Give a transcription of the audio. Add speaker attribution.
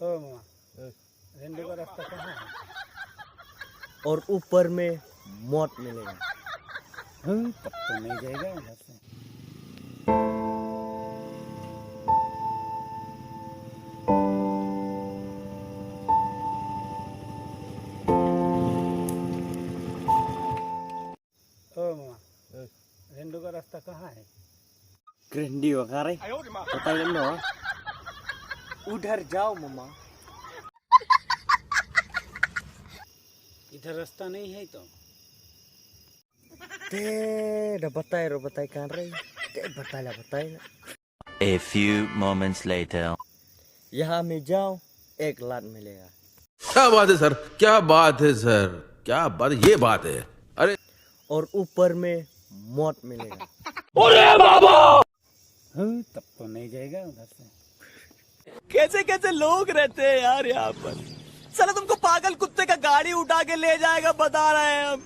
Speaker 1: ओ मामा, रेंडू का रास्ता कहाँ है?
Speaker 2: और ऊपर में मौत मिलेगा।
Speaker 1: तब तो नहीं जाएगा उधर से। ओ मामा, रेंडू का रास्ता कहाँ है?
Speaker 2: ग्रंडी वगैरह बताइए ना। उधर जाओ मामा।
Speaker 1: इधर रास्ता नहीं है तो
Speaker 2: ते बताए कहाँ रही ते बताए ना।
Speaker 3: A few moments later.
Speaker 2: यहाँ में जाओ 1 लाख मिलेगा।
Speaker 4: क्या बात है सर, क्या बात है सर, क्या बात, ये बात है। अरे
Speaker 2: और ऊपर में मौत मिलेगा।
Speaker 1: तब तो नहीं जाएगा उधर से।
Speaker 2: कैसे कैसे लोग रहते हैं यार यहाँ पर। साला तुमको पागल कुत्ते का गाड़ी उठा के ले जाएगा बता रहे हैं हम।